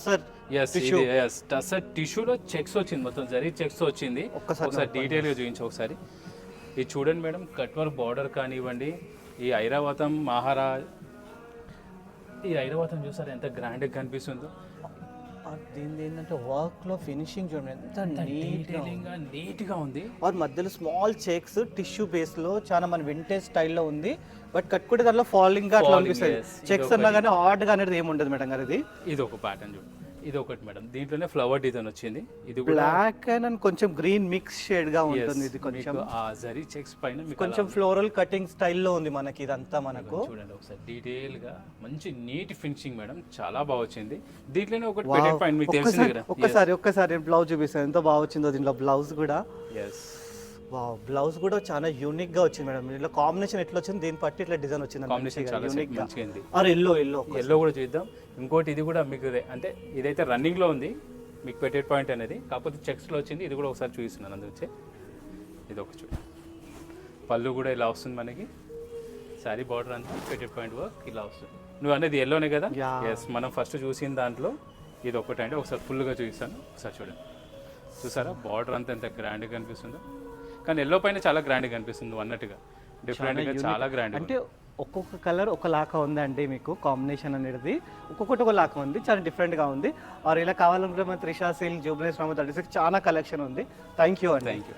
Tussar yes ఇది yes tussar టిష్యూలో checks వచ్చింది, మొత్తం జరీ చెక్స్ వచ్చింది. ఒకసారి డీటెయిల్గా చూపించు ఒకసారి. ఇది చూడండి మేడం, కట్ వర్క్ బార్డర్ కానివ్వండి, ఈ ఐరావతం ఈ ఐరావతం చూసారు ఎంత గ్రాండ్గా కనిపిస్తుందో. దీని ఏంటంటే వర్క్ లో ఫినిషింగ్ చూడండి ఎంత నీట్గా ఉంది. ఆర్ మధ్యలో స్మాల్ చెక్స్ టిష్యూ బేస్ లో చాలా మన వింటేజ్ స్టైల్లో ఉంది. బట్ కట్టుకుంటే దాంట్లో ఫాలింగ్ గా అట్లా అనిపిస్తుంది. చెక్స్ అన్నా కానీ హార్డ్ గా అనేది ఏమి ఉండదు మేడం గారు. ఇది ఒక ప్యాటర్న్ చూడండి, ఇది ఒకటి మేడం. దీంట్లోనే ఫ్లవర్ డిజైన్ వచ్చింది. ఇది బ్లాక్ అండ్ కొంచెం గ్రీన్ మిక్స్ షేడ్ గా ఉంటుంది. ఇది కొంచెం ఆ జరీ చెక్స్ పైన కొంచెం ఫ్లోరల్ కటింగ్ స్టైల్లో ఉంది మనకి ఇదంతా. మనకు చూడండి ఒకసారి డీటెయిల్ గా మంచి నీట్ ఫినిషింగ్ మేడం, చాలా బాగా వచ్చింది. దీంట్లోనే ఒకటి పెటెడ్ పాయింట్ మీకు తెలిసింది కదా. ఒక్కసారి బ్లౌజ్ చూపిస్తాను ఎంత బాగా వచ్చిందో దీంట్లో బ్లౌజ్ కూడా. ఎస్ వావ్, బ్లౌజ్ కూడా చాలా యూనిక్ గా వచ్చింది మేడం. దీంట్లో కాంబినేషన్ ఎట్లా వచ్చింది, దీని పట్టి ఇట్లా డిజైన్ వచ్చింది. కాంబినేషన్ చాలా మంచిగా ఉంది. ఎల్లో కూడా చూద్దాం. ఇంకోటి ఇది కూడా మీకు అంటే ఇదైతే రన్నింగ్ లో ఉంది మీకు పెటెడ్ పాయింట్ అనేది, కాకపోతే చెక్స్ లో వచ్చింది. ఇది కూడా ఒకసారి చూపిస్తున్నాను అందుకే. ఇది ఒక చూడండి, పళ్ళు కూడా ఇలా వస్తుంది మనకి. శారీ బార్డర్ అంతా పెటెడ్ పాయింట్ వర్క్ ఇలా వస్తుంది. నువ్వు అనేది ఎల్లోనే కదా. ఎస్, మనం ఫస్ట్ చూసిన దాంట్లో ఇది ఒకటి అంటే ఒకసారి ఫుల్గా చూపిస్తాను. ఒకసారి చూడండి, చూసారా బార్డర్ అంతా ఎంత గ్రాండ్గా కనిపిస్తుందో. కానీ ఎల్లో పైన చాలా గ్రాండ్గా కనిపిస్తుంది అన్నట్టుగా, డిఫరెంట్గా చాలా గ్రాండ్. అంటే ఒక్కొక్క కలర్ ఒకలాగా ఉందండి మీకు కాంబినేషన్ అనేది, ఒక్కొక్కటి ఒకలాగా ఉంది, చాలా డిఫరెంట్గా ఉంది. ఆర్ ఇలా కావాలనుకుంటే మన త్రిషా సిల్క్, జూబ్లీ, చాలా కలెక్షన్ ఉంది. థ్యాంక్ యూ అండి. Thank you.